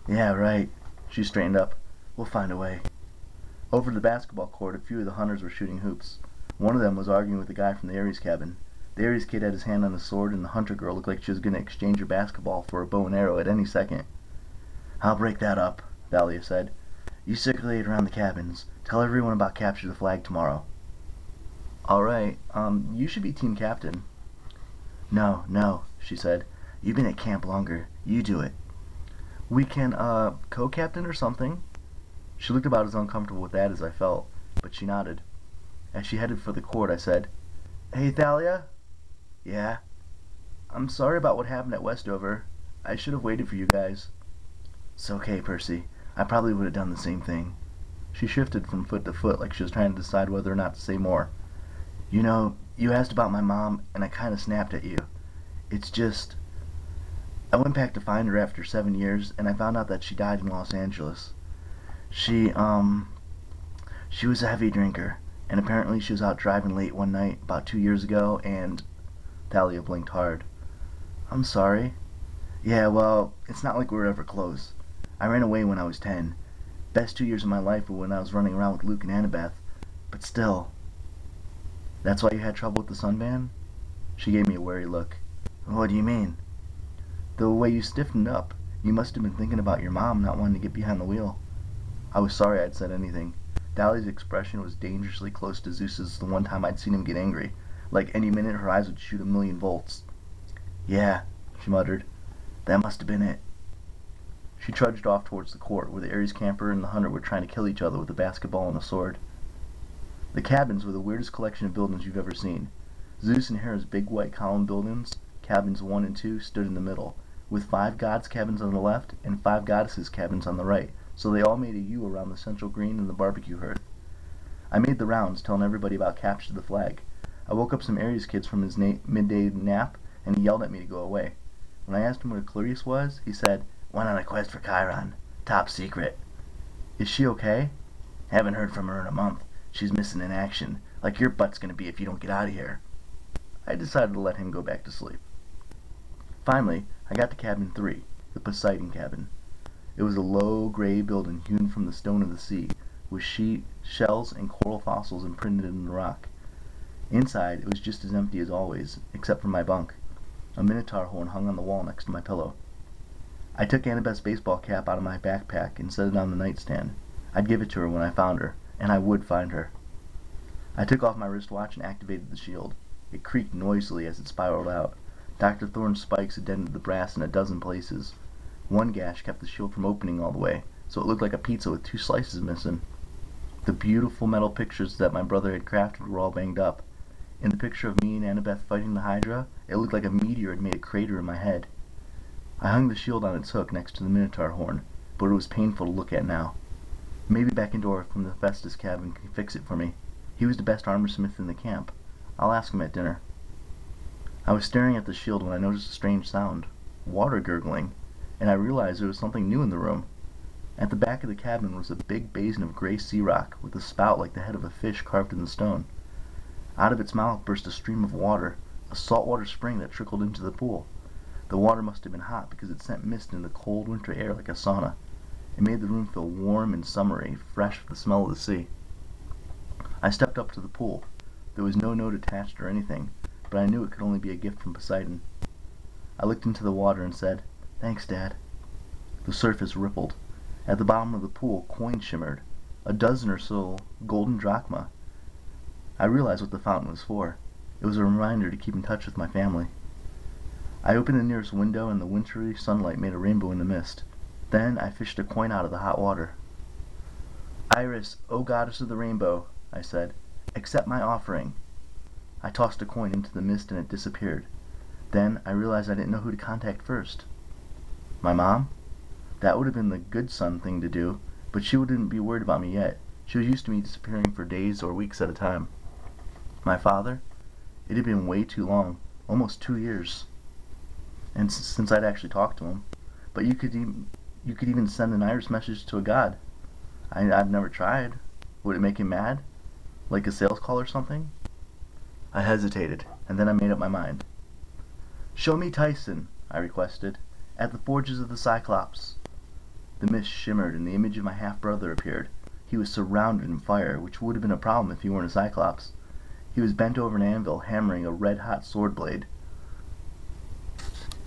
Yeah, right. She straightened up. We'll find a way. Over the basketball court, a few of the hunters were shooting hoops. One of them was arguing with the guy from the Aries cabin. The Aries kid had his hand on his sword, and the hunter girl looked like she was going to exchange her basketball for a bow and arrow at any second. I'll break that up, Thalia said. You circulate around the cabins. Tell everyone about capture the flag tomorrow. All right. You should be team captain. No, no, she said. You've been at camp longer. You do it. We can, co-captain or something? She looked about as uncomfortable with that as I felt, but she nodded. As she headed for the court, I said, Hey, Thalia? Yeah? I'm sorry about what happened at Westover. I should have waited for you guys. It's okay, Percy. I probably would have done the same thing. She shifted from foot to foot like she was trying to decide whether or not to say more. You know, you asked about my mom, and I kind of snapped at you. It's just... I went back to find her after 7 years, and I found out that she died in Los Angeles. She, she was a heavy drinker, and apparently she was out driving late one night about 2 years ago, and... Thalia blinked hard. I'm sorry. Yeah, well, it's not like we were ever close. I ran away when I was 10. Best 2 years of my life were when I was running around with Luke and Annabeth. But still. That's why you had trouble with the sunban? She gave me a wary look. What do you mean? The way you stiffened up. You must have been thinking about your mom not wanting to get behind the wheel. I was sorry I'd said anything. Thalia's expression was dangerously close to Zeus's the one time I'd seen him get angry. Like any minute her eyes would shoot a million volts. Yeah, she muttered. That must have been it. She trudged off towards the court, where the Aries camper and the hunter were trying to kill each other with a basketball and a sword. The cabins were the weirdest collection of buildings you've ever seen. Zeus and Hera's big white column buildings, cabins 1 and 2, stood in the middle, with 5 gods' cabins on the left and 5 goddesses' cabins on the right, so they all made a U around the central green and the barbecue hearth. I made the rounds, telling everybody about capture the flag. I woke up some Aries kids from his midday nap, and he yelled at me to go away. When I asked him where Clarice was, he said, Went on a quest for Chiron. Top secret. Is she okay? Haven't heard from her in a month. She's missing in action, like your butt's gonna be if you don't get out of here. I decided to let him go back to sleep. Finally, I got to cabin 3, the Poseidon cabin. It was a low, gray building hewn from the stone of the sea, with shells and coral fossils imprinted in the rock. Inside, it was just as empty as always, except for my bunk. A minotaur horn hung on the wall next to my pillow. I took Annabeth's baseball cap out of my backpack and set it on the nightstand. I'd give it to her when I found her, and I would find her. I took off my wristwatch and activated the shield. It creaked noisily as it spiraled out. Dr. Thorne's spikes had dented the brass in a dozen places. One gash kept the shield from opening all the way, so it looked like a pizza with 2 slices missing. The beautiful metal pictures that my brother had crafted were all banged up. In the picture of me and Annabeth fighting the Hydra, it looked like a meteor had made a crater in my head. I hung the shield on its hook next to the Minotaur horn, but it was painful to look at now. Maybe Beckendorf from the Festus cabin can fix it for me. He was the best armorsmith in the camp. I'll ask him at dinner. I was staring at the shield when I noticed a strange sound. Water gurgling. And I realized there was something new in the room. At the back of the cabin was a big basin of gray sea rock, with a spout like the head of a fish carved in the stone. Out of its mouth burst a stream of water, a saltwater spring that trickled into the pool. The water must have been hot because it sent mist in the cold winter air like a sauna. It made the room feel warm and summery, fresh with the smell of the sea. I stepped up to the pool. There was no note attached or anything, but I knew it could only be a gift from Poseidon. I looked into the water and said, Thanks, Dad. The surface rippled. At the bottom of the pool, coins shimmered, a dozen or so golden drachma. I realized what the fountain was for. It was a reminder to keep in touch with my family. I opened the nearest window and the wintry sunlight made a rainbow in the mist. Then I fished a coin out of the hot water. Iris, O goddess of the rainbow, I said, accept my offering. I tossed a coin into the mist and it disappeared. Then I realized I didn't know who to contact first. My mom? That would have been the good son thing to do, but she wouldn't be worried about me yet. She was used to me disappearing for days or weeks at a time. My father? It had been way too long, almost 2 years. And since I'd actually talked to him. But you could even send an Iris message to a god. I've never tried. Would it make him mad? Like a sales call or something? I hesitated, and then I made up my mind. Show me Tyson, I requested, at the Forges of the Cyclops. The mist shimmered, and the image of my half-brother appeared. He was surrounded in fire, which would have been a problem if he weren't a Cyclops. He was bent over an anvil, hammering a red-hot sword blade.